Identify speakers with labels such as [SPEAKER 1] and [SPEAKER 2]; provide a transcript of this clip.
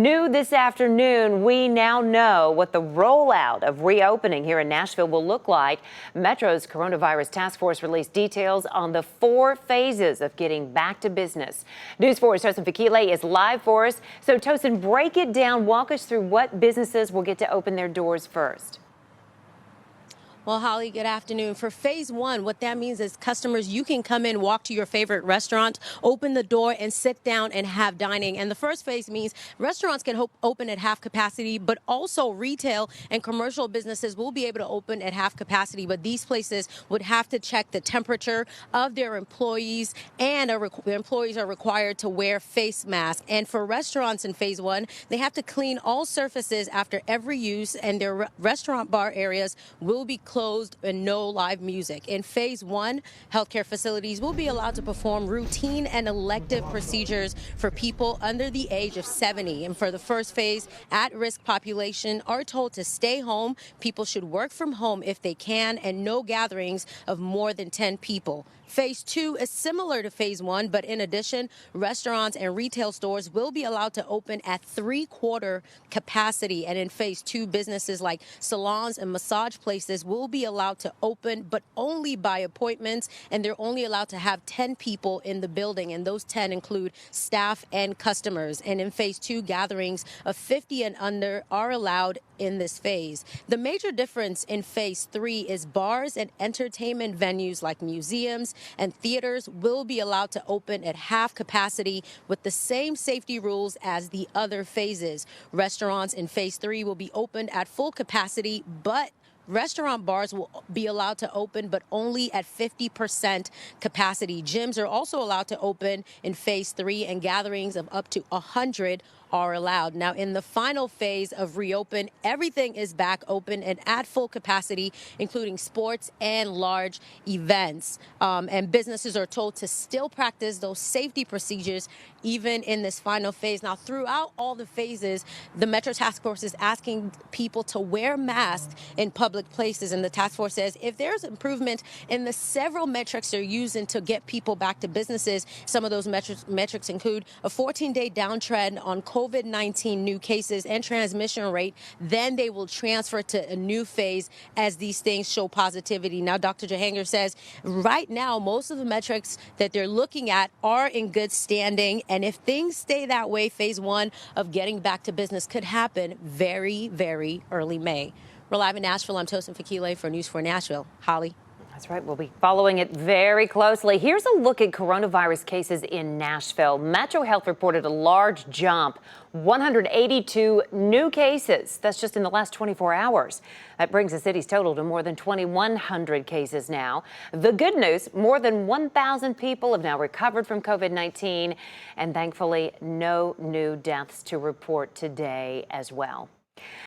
[SPEAKER 1] New this afternoon, we now know what the rollout of reopening here in Nashville will look like. Metro's coronavirus task force released details on the 4 phases of getting back to business. News 4's Tosin Fakile is live for us. So Tosin, break it down. Walk us through what businesses will get to open their doors first.
[SPEAKER 2] Well, Holly, good afternoon. For phase 1, what that means is customers, you can come in, walk to your favorite restaurant, open the door and sit down and have dining. And the first phase means restaurants can open at half capacity, but also retail and commercial businesses will be able to open at half capacity. But these places would have to check the temperature of their employees, and employees are required to wear face masks. And for restaurants in phase 1, they have to clean all surfaces after every use, and their restaurant bar areas will be closed and no live music. In phase 1, healthcare facilities will be allowed to perform routine and elective procedures for people under the age of 70. And for the first phase, at-risk population are told to stay home. People should work from home if they can, and no gatherings of more than 10 people. Phase 2 is similar to phase 1, but in addition, restaurants and retail stores will be allowed to open at 3/4 capacity. And in phase 2, businesses like salons and massage places will be allowed to open, but only by appointments, and they're only allowed to have 10 people in the building, and those 10 include staff and customers. And in phase 2, gatherings of 50 and under are allowed in this phase. The major difference in phase 3 is bars and entertainment venues like museums and theaters will be allowed to open at half capacity with the same safety rules as the other phases. Restaurants in phase 3 will be opened at full capacity, but restaurant bars will be allowed to open, but only at 50% capacity. Gyms are also allowed to open in phase 3, and gatherings of up to 100 are allowed. Now, in the final phase of reopen, everything is back open and at full capacity, including sports and large events. And businesses are told to still practice those safety procedures even in this final phase. Now, throughout all the phases, the Metro Task Force is asking people to wear masks in public places. And the task force says if there's improvement in the several metrics they're using to get people back to businesses, some of those metrics include a 14-day downtrend on COVID-19 new cases and transmission rate, then they will transfer to a new phase as these things show positivity. Now, Dr. Jahangir says right now, most of the metrics that they're looking at are in good standing. And if things stay that way, phase 1 of getting back to business could happen very, very early May. We're live in Nashville. I'm Tosin Fakile for News 4 Nashville. Holly.
[SPEAKER 1] That's right. We'll be following it very closely. Here's a look at coronavirus cases in Nashville. Metro Health reported a large jump, 182 new cases. That's just in the last 24 hours. That brings the city's total to more than 2,100 cases now. The good news, more than 1,000 people have now recovered from COVID-19, and thankfully no new deaths to report today as well.